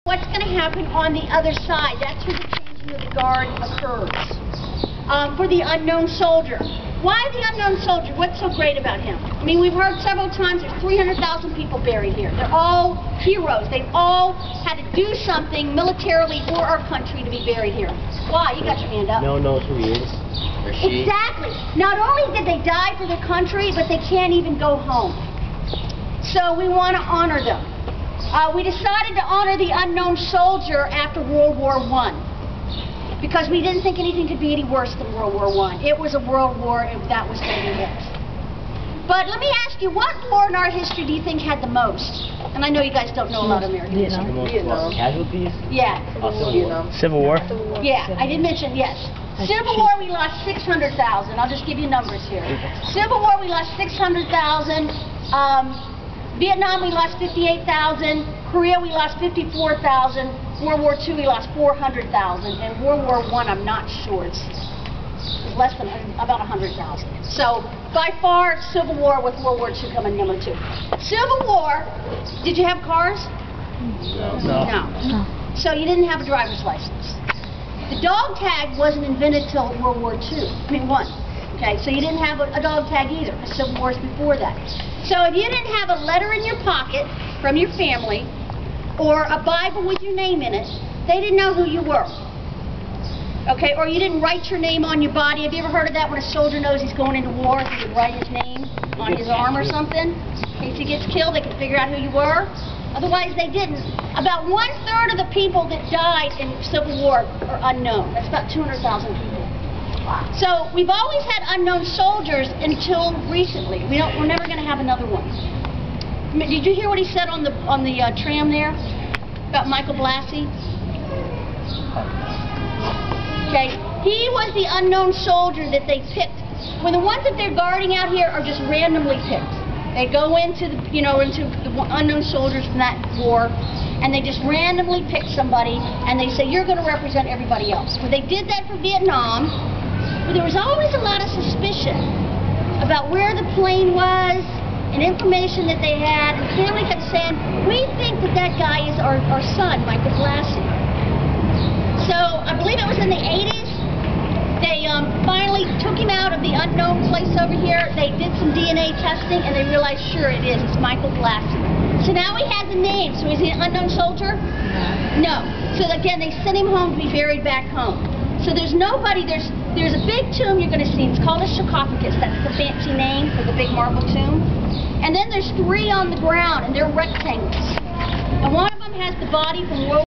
What's going to happen on the other side? That's where the changing of the guard occurs. For the unknown soldier. Why the unknown soldier? What's so great about him? I mean, we've heard several times there's 300,000 people buried here. They're all heroes. They've all had to do something militarily for our country to be buried here. Why? You got your hand up. No one knows who he is. Or she. Exactly. Not only did they die for their country, but they can't even go home. So we want to honor them. We decided to honor the unknown soldier after World War I. Because we didn't think anything could be any worse than World War I. It was a world war if that was going to be it. But let me ask you, what war in our history do you think had the most? And I know you guys don't know a lot of American history. Vietnam. Casualties? Yeah. Civil War? Yeah, I did mention, yes. Civil War, we lost 600,000. I'll just give you numbers here. Civil War, we lost 600,000. Vietnam, we lost 58,000. Korea, we lost 54,000. World War II, we lost 400,000. And World War I, I'm not sure. It's less than about 100,000. So, by far, Civil War with World War II coming number 2. Civil War, did you have cars? No. So you didn't have a driver's license. The dog tag wasn't invented till World War II. I mean, Okay, so you didn't have a dog tag either. The Civil War is before that. So if you didn't have a letter in your pocket from your family, or a Bible with your name in it, they didn't know who you were. Okay, or you didn't write your name on your body. Have you ever heard of that when a soldier knows he's going into war, he would write his name on his arm or something? In case he gets killed, they can figure out who you were. Otherwise, they didn't. About 1/3 of the people that died in Civil War are unknown. That's about 200,000 people. So we've always had unknown soldiers until recently. We're never going to have another one. Did you hear what he said on the tram there about Michael Blassie? Okay, he was the unknown soldier that they picked. When the ones that they're guarding out here are just randomly picked. They go into the unknown soldiers from that war, and they just randomly pick somebody, and they say you're going to represent everybody else. Well, they did that for Vietnam, but there was always a lot of suspicion about where the plane was. And information that they had, and family kept saying, we think that guy is our son, Michael Blassie. So, I believe it was in the 80s, they finally took him out of the unknown place over here. They did some DNA testing, and they realized, sure it is, it's Michael Blassie. So now he has a name, so is he an unknown soldier? No. So again, they sent him home to be buried back home. So there's nobody, there's a big tomb you're going to see, it's called a sarcophagus, that's the fancy name for the big marble tomb. And then there's 3 on the ground, and they're rectangles. And one of them has the body from World